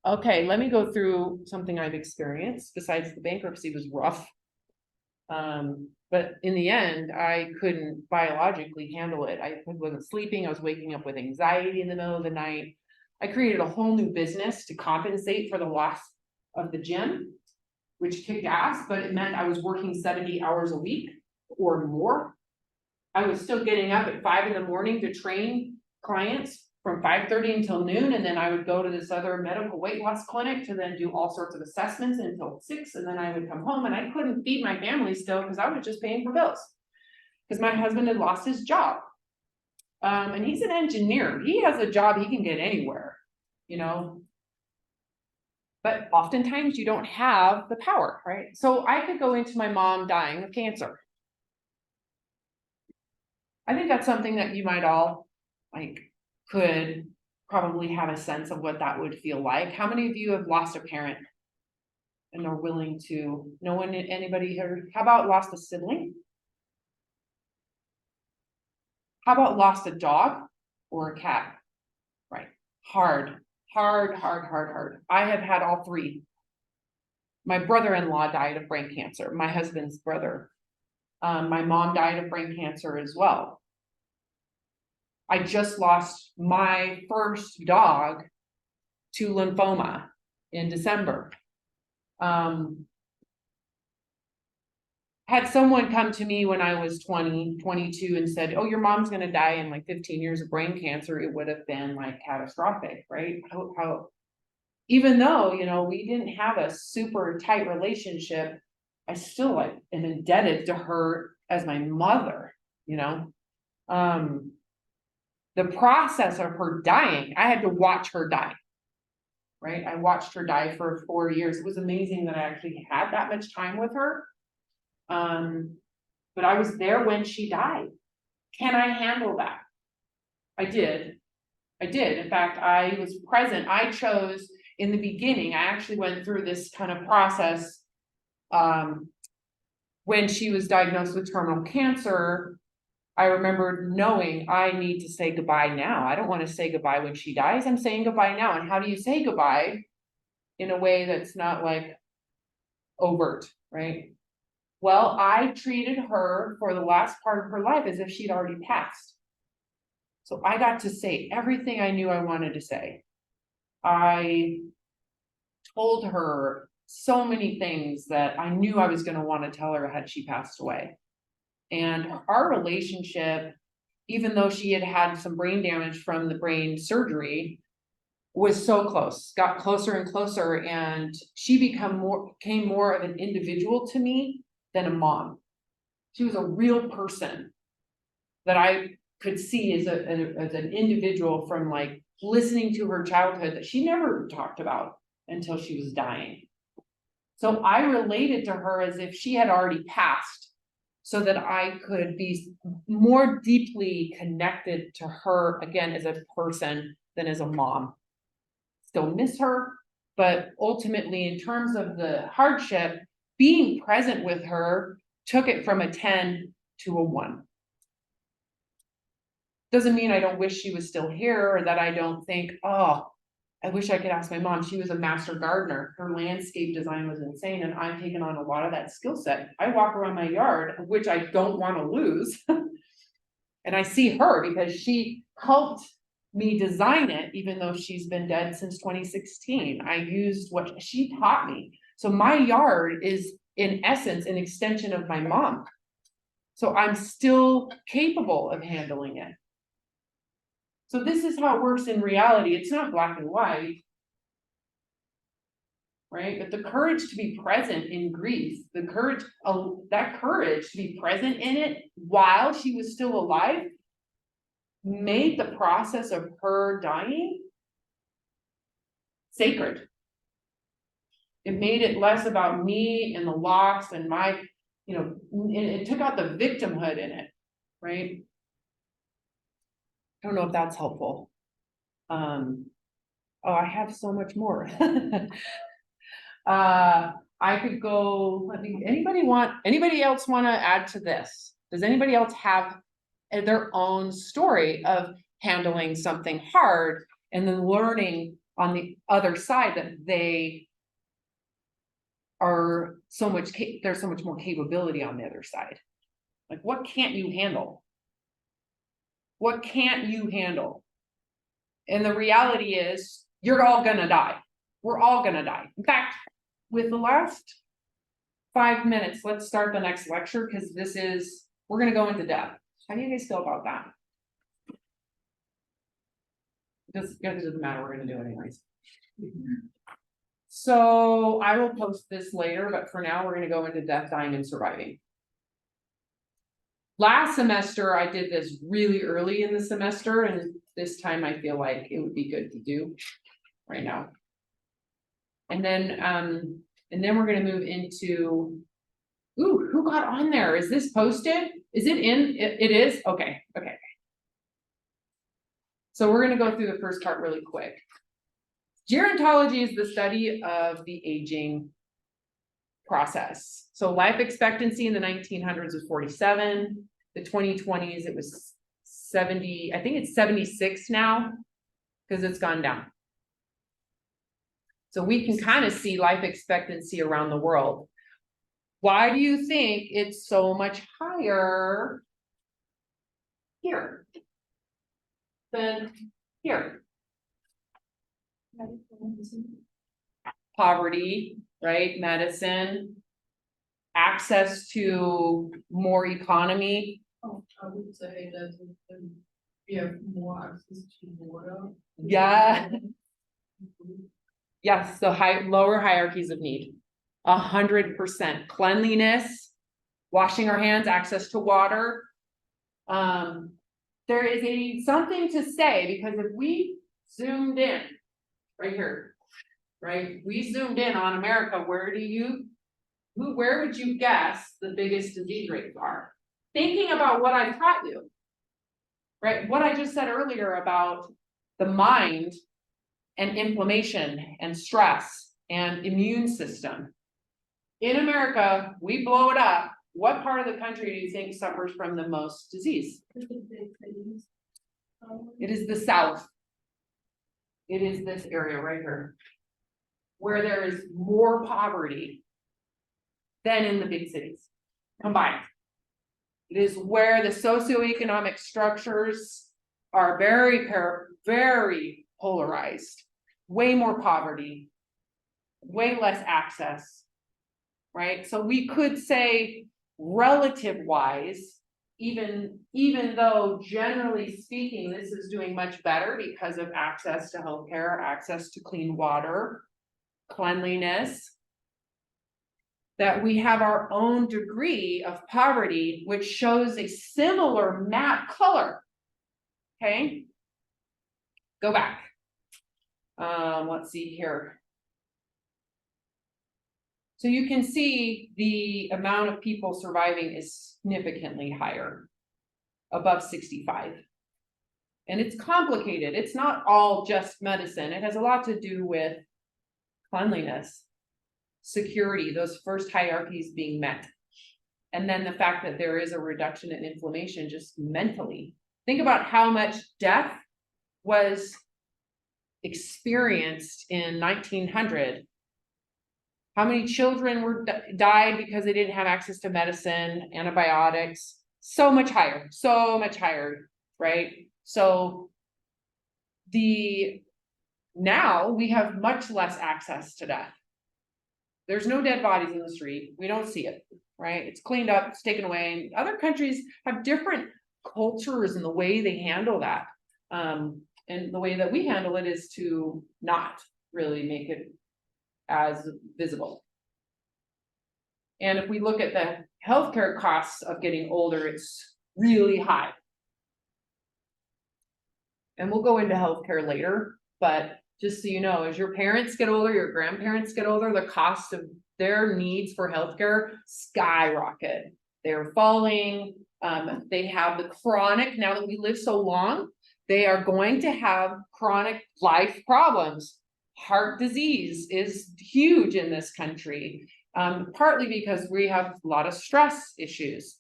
Okay, let me go through something I've experienced. Besides the bankruptcy was rough. But in the end, I couldn't biologically handle it. I wasn't sleeping. I was waking up with anxiety in the middle of the night. I created a whole new business to compensate for the loss of the gym, which kicked ass, but it meant I was working 70 hours a week or more. I was still getting up at 5 in the morning to train clients from 5:30 until noon, and then I would go to this other medical weight loss clinic to then do all sorts of assessments until 6, and then I would come home, and I couldn't feed my family still because I was just paying for bills. Because my husband had lost his job. And he's an engineer, he has a job he can get anywhere, you know. But oftentimes you don't have the power, right? So I could go into my mom dying of cancer. I think that's something that you might all like could probably have a sense of what that would feel like. How many of you have lost a parent and are willing to, no one, anybody here, how about lost a sibling? How about lost a dog or a cat? Right, hard. I have had all three. My brother-in-law died of brain cancer, my husband's brother. My mom died of brain cancer as well. I just lost my first dog to lymphoma in December. Had someone come to me when I was 20, 22 and said, oh, your mom's gonna die in like 15 years of brain cancer, it would have been like catastrophic, right? How even though, you know, we didn't have a super tight relationship, I still like am indebted to her as my mother, you know? The process of her dying, I had to watch her die. Right? I watched her die for 4 years. It was amazing that I actually had that much time with her. But I was there when she died. Can I handle that? I did. In fact, I was present. I chose in the beginning, I actually went through this kind of process. When she was diagnosed with terminal cancer, I remember knowing I need to say goodbye now. I don't want to say goodbye when she dies. I'm saying goodbye now. And how do you say goodbye in a way that's not like overt, right? Well, I treated her for the last part of her life as if she'd already passed. So I got to say everything I knew I wanted to say. I told her so many things that I knew I was going to want to tell her had she passed away. And our relationship, even though she had had some brain damage from the brain surgery, was so close, got closer and closer, and she became more of an individual to me than a mom. She was a real person that I could see as an individual from like listening to her childhood that she never talked about until she was dying. So I related to her as if she had already passed, so that I could be more deeply connected to her again as a person than as a mom. Still miss her, but ultimately in terms of the hardship, being present with her took it from a 10 to a 1. Doesn't mean I don't wish she was still here, or that I don't think, oh, I wish I could ask my mom. She was a master gardener. Her landscape design was insane, and I've taken on a lot of that skill set. I walk around my yard, which I don't want to lose. And I see her because she helped me design it, even though she's been dead since 2016. I used what she taught me. So my yard is in essence an extension of my mom. So I'm still capable of handling it. So this is how it works in reality. It's not black and white, right? But the courage to be present in grief, the courage, that courage to be present in it while she was still alive, made the process of her dying sacred. It made it less about me and the loss and my, you know, it took out the victimhood in it, right? I don't know if that's helpful. Oh, I have so much more. I could go, anybody else want to add to this? Does anybody else have their own story of handling something hard and then learning on the other side that they are there's so much more capability on the other side? Like, what can't you handle? What can't you handle? And the reality is, you're all gonna die. We're all gonna die. In fact, with the last 5 minutes, let's start the next lecture, because we're gonna go into depth. How do you guys feel about that? It doesn't matter, we're gonna do it anyways. So I will post this later, but for now, we're gonna go into death, dying, and surviving. Last semester, I did this really early in the semester, and this time I feel like it would be good to do right now. And then we're gonna move into, ooh, who got on there? Is this posted? Is it in? It is? Okay, okay. So we're gonna go through the first part really quick. Gerontology is the study of the aging process. So life expectancy in the 1900s was 47. The 2020s, it was 70. I think it's 76 now because it's gone down. So we can kind of see life expectancy around the world. Why do you think it's so much higher here than here? Poverty, right? Medicine, access to more economy. Oh, I would say that we have more access to water. Yeah. Yes, the lower hierarchies of need. 100%. Cleanliness, washing our hands, access to water. There is something to say, because if we zoomed in right here, right? We zoomed in on America. Where would you guess the biggest disease rates are? Thinking about what I taught you, right? What I just said earlier about the mind and inflammation and stress and immune system. In America, we blow it up. What part of the country do you think suffers from the most disease? It is the South. It is this area right here, where there is more poverty than in the big cities combined. It is where the socioeconomic structures are very polarized, way more poverty, way less access, right? So we could say relative wise, even though generally speaking, this is doing much better because of access to healthcare, access to clean water, cleanliness, that we have our own degree of poverty, which shows a similar map color. Okay, go back. Let's see here. So you can see the amount of people surviving is significantly higher, above 65. And it's complicated. It's not all just medicine. It has a lot to do with cleanliness, security, those first hierarchies being met. And then the fact that there is a reduction in inflammation just mentally. Think about how much death was experienced in 1900. How many children died because they didn't have access to medicine, antibiotics? So much higher, right? So now we have much less access to death. There's no dead bodies in the street. We don't see it, right? It's cleaned up, it's taken away. Other countries have different cultures and the way they handle that. And the way that we handle it is to not really make it as visible. And if we look at the healthcare costs of getting older, it's really high. And we'll go into healthcare later, but just so you know, as your parents get older, your grandparents get older, the cost of their needs for healthcare skyrocket. They're falling, they have the chronic, now that we live so long, they are going to have chronic life problems. Heart disease is huge in this country, partly because we have a lot of stress issues.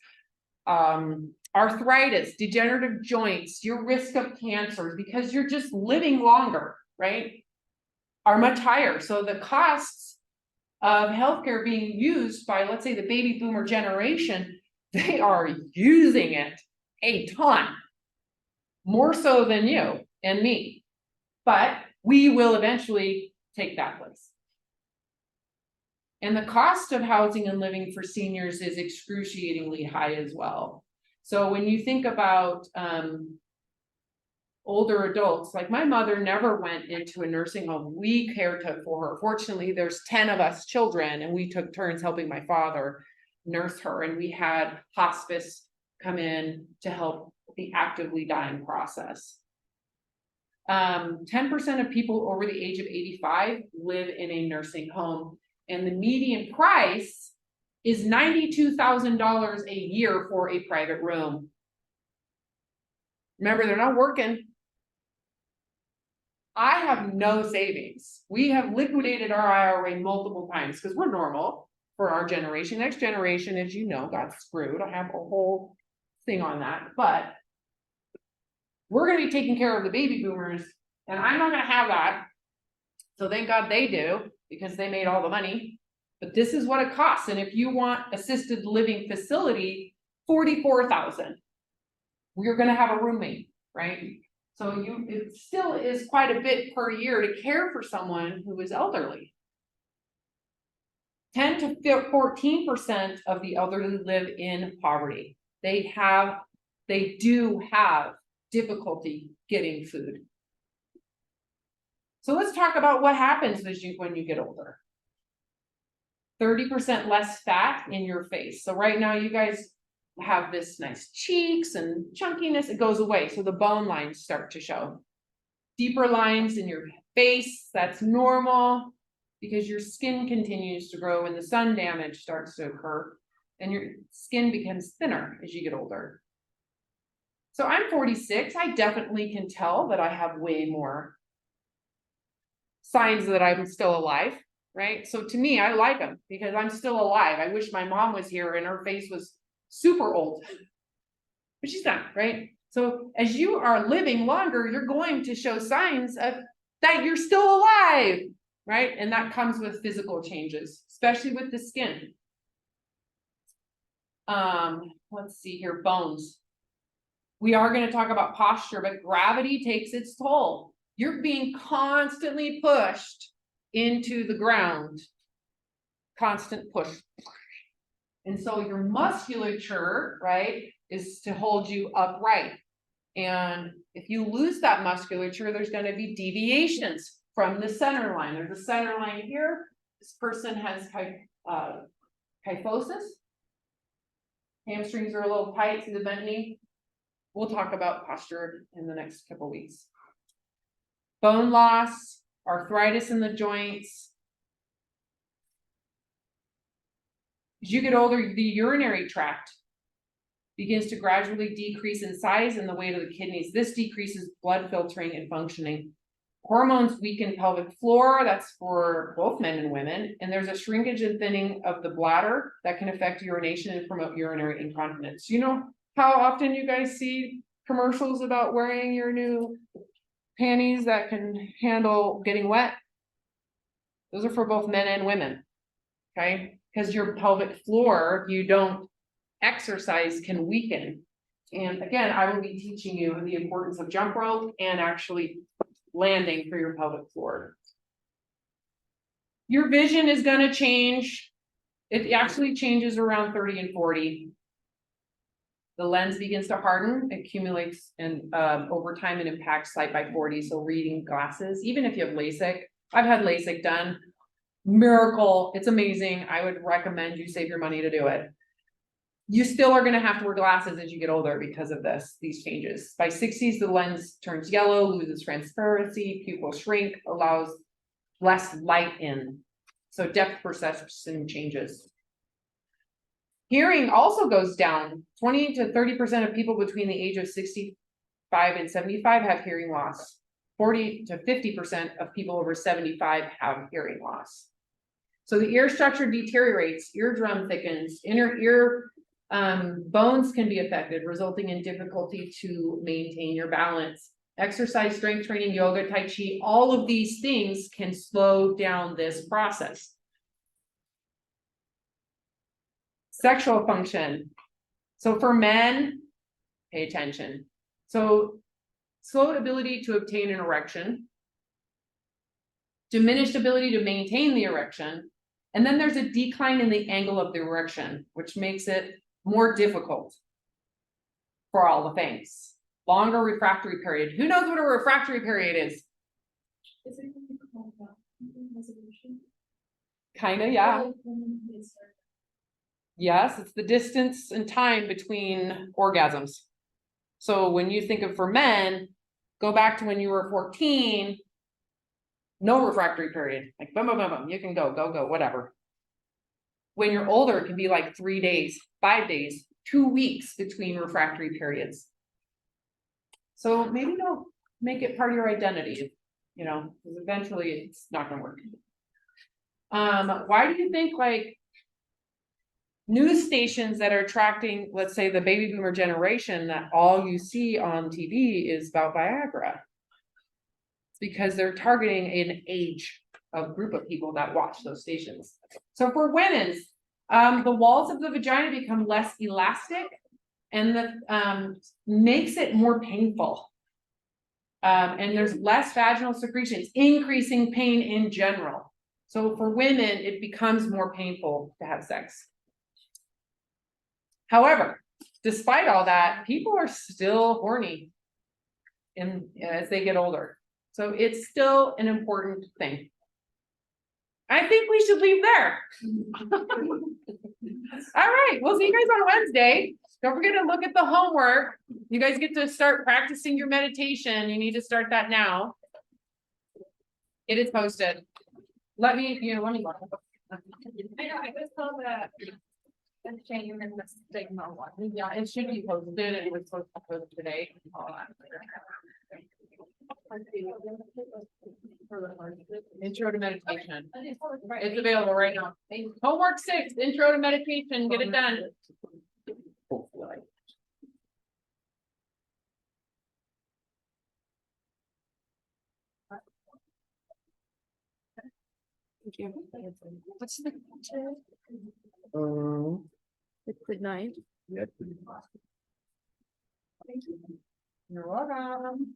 Arthritis, degenerative joints, your risk of cancers, because you're just living longer, right, are much higher. So the costs of healthcare being used by, let's say, the baby boomer generation, they are using it a ton, more so than you and me, but we will eventually take that place. And the cost of housing and living for seniors is excruciatingly high as well. So when you think about, older adults, like my mother never went into a nursing home. We cared for her. Fortunately, there's 10 of us children and we took turns helping my father nurse her, and we had hospice come in to help the actively dying process. 10% of people over the age of 85 live in a nursing home, and the median price is $92,000 a year for a private room. Remember, they're not working. I have no savings. We have liquidated our IRA multiple times because we're normal for our generation. Next generation, as you know, got screwed. I have a whole thing on that, but we're gonna be taking care of the baby boomers, and I'm not gonna have that. So thank God they do, because they made all the money. But this is what it costs. And if you want assisted living facility, $44,000. We're gonna have a roommate, right? So it still is quite a bit per year to care for someone who is elderly. 10 to 14% of the elderly live in poverty. They do have difficulty getting food. So let's talk about what happens when you get older. 30% less fat in your face. So right now you guys have this nice cheeks and chunkiness, it goes away. So the bone lines start to show. Deeper lines in your face, that's normal because your skin continues to grow and the sun damage starts to occur and your skin becomes thinner as you get older. So I'm 46, I definitely can tell that I have way more signs that I'm still alive, right? So to me, I like them because I'm still alive. I wish my mom was here and her face was super old, but she's not, right? So as you are living longer, you're going to show signs of that you're still alive, right? And that comes with physical changes, especially with the skin. Let's see here, bones. We are going to talk about posture, but gravity takes its toll. You're being constantly pushed into the ground, constant push. And so your musculature, right, is to hold you upright. And if you lose that musculature, there's going to be deviations from the center line. There's a center line here. This person has kyphosis. Hamstrings are a little tight, see the bent knee. We'll talk about posture in the next couple of weeks. Bone loss, arthritis in the joints. As you get older, the urinary tract begins to gradually decrease in size and the weight of the kidneys. This decreases blood filtering and functioning. Hormones weaken pelvic floor, that's for both men and women. And there's a shrinkage and thinning of the bladder that can affect urination and promote urinary incontinence. You know how often you guys see commercials about wearing your new panties that can handle getting wet? Those are for both men and women, okay? Because your pelvic floor, if you don't exercise, can weaken. And again, I will be teaching you the importance of jump rope and actually landing for your pelvic floor. Your vision is going to change. It actually changes around 30 and 40. The lens begins to harden, accumulates, and over time it impacts sight by 40. So reading glasses, even if you have LASIK, I've had LASIK done. Miracle, it's amazing. I would recommend you save your money to do it. You still are going to have to wear glasses as you get older because of these changes. By 60s, the lens turns yellow, loses transparency, pupils shrink, allows less light in. So depth perception changes. Hearing also goes down. 20 to 30% of people between the age of 65 and 75 have hearing loss. 40 to 50% of people over 75 have hearing loss. So the ear structure deteriorates, eardrum thickens, inner ear bones can be affected, resulting in difficulty to maintain your balance. Exercise, strength training, yoga, tai chi, all of these things can slow down this process. Sexual function. So for men, pay attention. So slowed ability to obtain an erection, diminished ability to maintain the erection, and then there's a decline in the angle of the erection, which makes it more difficult. for all the things. Longer refractory period. Who knows what a refractory period is? Is it gonna be called that? Resolution? Kinda, yeah. Like, when they start- Yes, it's the distance and time between orgasms. So when you think of for men, go back to when you were 14. No refractory period, like boom, boom, boom, boom, you can go, whatever. When you're older, it can be like 3 days, 5 days, 2 weeks between refractory periods. So maybe don't make it part of your identity, you know, because eventually it's not gonna work. Why do you think like news stations that are attracting, let's say, the baby boomer generation, that all you see on TV is about Viagra? It's because they're targeting an age of group of people that watch those stations. So for women's, the walls of the vagina become less elastic, and that makes it more painful. And there's less vaginal secretions, increasing pain in general. So for women, it becomes more painful to have sex. However, despite all that, people are still horny as they get older. So it's still an important thing. I think we should leave there. All right, we'll see you guys on Wednesday. Don't forget to look at the homework. You guys get to start practicing your meditation. You need to start that now. It is posted. Let me look. I know, I just saw that. And change in the signal one. Yeah, it should be posted. It was supposed to be posted today. Hold on. Intro to meditation. It's available right now. Homework 6, intro to meditation. Get it done. Thank you. What's the? It's the 9th. Thank you. You're welcome.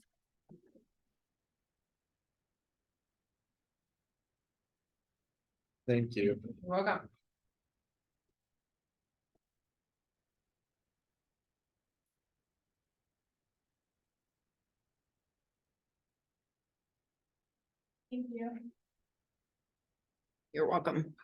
Thank you. You're welcome. Thank you. You're welcome.